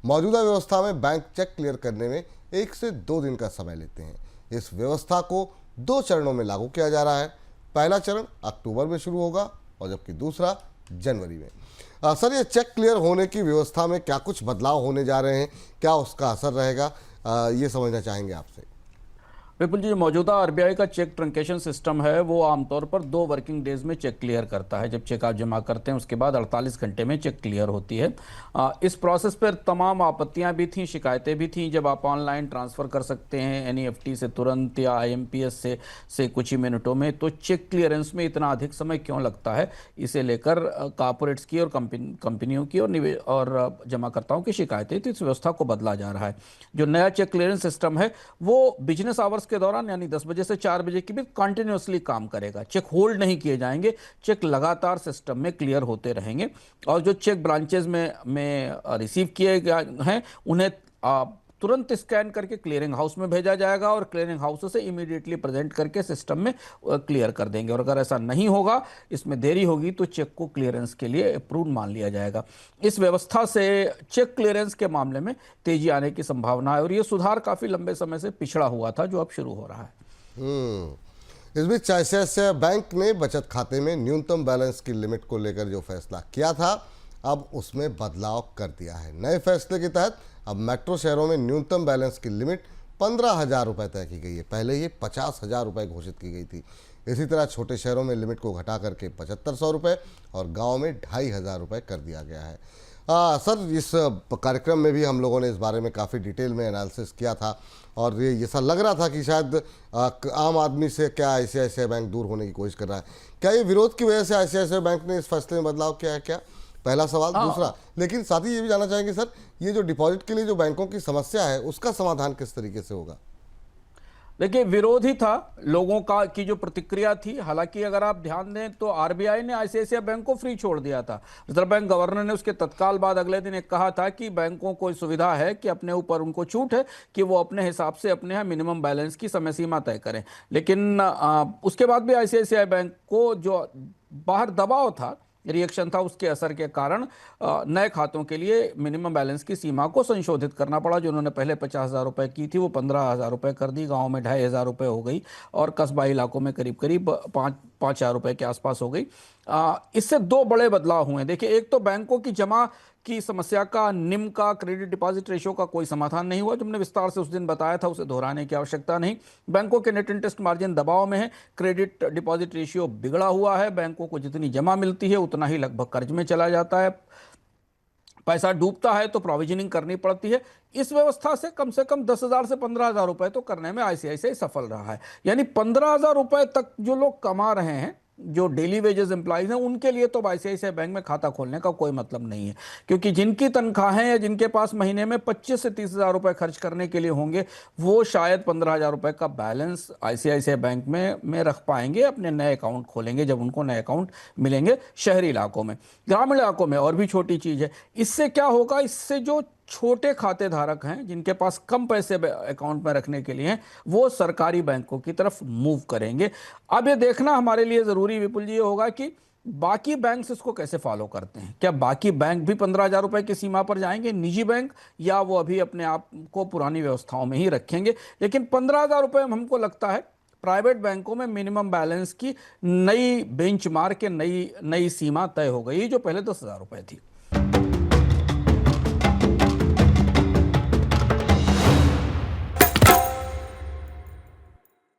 मौजूदा व्यवस्था में बैंक चेक क्लियर करने में 1 से 2 दिन का समय लेते हैं। इस व्यवस्था को 2 चरणों में लागू किया जा रहा है। पहला चरण अक्टूबर में शुरू होगा और जबकि दूसरा जनवरी में। सर, ये चेक क्लियर होने की व्यवस्था में क्या कुछ बदलाव होने जा रहे हैं, क्या उसका असर रहेगा, ये समझना चाहेंगे आपसे। विपुल जी, जो मौजूदा आरबीआई का चेक ट्रंकेशन सिस्टम है वो आमतौर पर 2 वर्किंग डेज में चेक क्लियर करता है। जब चेक आप जमा करते हैं उसके बाद 48 घंटे में चेक क्लियर होती है। इस प्रोसेस पर तमाम आपत्तियां भी थीं, शिकायतें भी थीं। जब आप ऑनलाइन ट्रांसफ़र कर सकते हैं एनईएफटी से तुरंत या आईएमपीएस से कुछ ही मिनटों में, तो चेक क्लियरेंस में इतना अधिक समय क्यों लगता है, इसे लेकर कॉर्पोरेट्स की और कंपनियों की और जमाकर्ताओं की शिकायतें थी। इस व्यवस्था को बदला जा रहा है। जो नया चेक क्लियरेंस सिस्टम है वो बिजनेस आवर्स के दौरान यानी 10 बजे से 4 बजे के बीच कंटिन्यूअसली काम करेगा। चेक होल्ड नहीं किए जाएंगे, चेक लगातार सिस्टम में क्लियर होते रहेंगे। और जो चेक ब्रांचेज में रिसीव किए गए हैं उन्हें तुरंत स्कैन करके क्लियरिंग हाउस में भेजा जाएगा और क्लियरिंग हाउस से इमीडिएटली प्रेजेंट करके सिस्टम में क्लियर कर देंगे। और अगर ऐसा नहीं होगा, इसमें देरी होगी, तो चेक को क्लियरेंस के लिए अप्रूव मान लिया जाएगा। इस व्यवस्था से चेक क्लियरेंस के मामले में तेजी आने की संभावना है और ये सुधार काफी लंबे समय से पिछड़ा हुआ था, जो अब शुरू हो रहा है। इस बीच आईसीआईसीआई बैंक ने बचत खाते में न्यूनतम बैलेंस की लिमिट को लेकर जो फैसला किया था, अब उसमें बदलाव कर दिया है। नए फैसले के तहत अब मेट्रो शहरों में न्यूनतम बैलेंस की लिमिट 15,000 रुपये तय की गई है। पहले ये 50,000 रुपये घोषित की गई थी। इसी तरह छोटे शहरों में लिमिट को घटा करके 7500 रुपये और गाँव में 2,500 रुपये कर दिया गया है। सर, इस कार्यक्रम में भी हम लोगों ने इस बारे में काफ़ी डिटेल में एनालिसिस किया था और ये ऐसा लग रहा था कि शायद आम आदमी से क्या आईसीआईसीआई बैंक दूर होने की कोशिश कर रहा है। क्या ये विरोध की वजह से आईसीआईसीआई बैंक ने इस फैसले में बदलाव किया है क्या? पहला सवाल। दूसरा, लेकिन साथ ही ये भी जानना चाहेंगे सर, ये जो डिपॉजिट के लिए जो बैंकों की समस्या है उसका समाधान किस तरीके से होगा? देखिए, विरोध ही था लोगों का की जो प्रतिक्रिया थी। हालांकि अगर आप ध्यान दें तो आरबीआई ने आईसीआईसीआई बैंक को फ्री छोड़ दिया था। रिजर्व बैंक गवर्नर ने उसके तत्काल बाद अगले दिन एक कहा था कि बैंकों को सुविधा है कि अपने ऊपर उनको छूट है कि वो अपने हिसाब से अपने यहाँ मिनिमम बैलेंस की समय सीमा तय करें। लेकिन उसके बाद भी आईसीआईसीआई बैंक को जो बाहर दबाव था, रिएक्शन था, उसके असर के कारण नए खातों के लिए मिनिमम बैलेंस की सीमा को संशोधित करना पड़ा। जो उन्होंने पहले 50,000 रुपये की थी वो 15,000 रुपये कर दी, गांव में 2,500 रुपये हो गई और कस्बा इलाकों में करीब करीब 5,000 रुपये के आसपास हो गई। इससे 2 बड़े बदलाव हुए। देखिए, एक तो बैंकों की जमा की समस्या का, निम का, क्रेडिट डिपॉजिट रेशियो का कोई समाधान नहीं हुआ। जो हमने विस्तार से उस दिन बताया था, उसे दोहराने की आवश्यकता नहीं। बैंकों के नेट इंटरेस्ट मार्जिन दबाव में है, क्रेडिट डिपॉजिट रेशियो बिगड़ा हुआ है। बैंकों को जितनी जमा मिलती है उतना ही लगभग कर्ज में चला जाता है। पैसा डूबता है तो प्रोविजनिंग करनी पड़ती है। इस व्यवस्था से कम 10,000 से 15,000 रुपए तो करने में आईसीआईसीआई सफल रहा है। यानी 15,000 रुपए तक जो लोग कमा रहे हैं, जो डेली वेजेस एम्प्लॉइज हैं, उनके लिए तो आईसीआईसीआई बैंक में खाता खोलने का कोई मतलब नहीं है। क्योंकि जिनकी तनख्वाहें या जिनके पास महीने में 25 से 30,000 रुपए खर्च करने के लिए होंगे, वो शायद 15,000 रुपए का बैलेंस आईसीआईसीआई बैंक में रख पाएंगे, अपने नए अकाउंट खोलेंगे जब उनको नए अकाउंट मिलेंगे। शहरी इलाकों में, ग्रामीण इलाकों में और भी छोटी चीज़ है। इससे क्या होगा, इससे जो छोटे खाते धारक हैं, जिनके पास कम पैसे अकाउंट में रखने के लिए हैं, वो सरकारी बैंकों की तरफ मूव करेंगे। अब ये देखना हमारे लिए ज़रूरी विपुल जी ये होगा कि बाकी बैंक इसको कैसे फॉलो करते हैं। क्या बाकी बैंक भी 15,000 रुपए की सीमा पर जाएंगे, निजी बैंक, या वो अभी अपने आप को पुरानी व्यवस्थाओं में ही रखेंगे? लेकिन 15,000 रुपए हमको लगता है प्राइवेट बैंकों में मिनिमम बैलेंस की नई बेंचमार्क के नई सीमा तय हो गई, जो पहले 10,000 रुपए थी।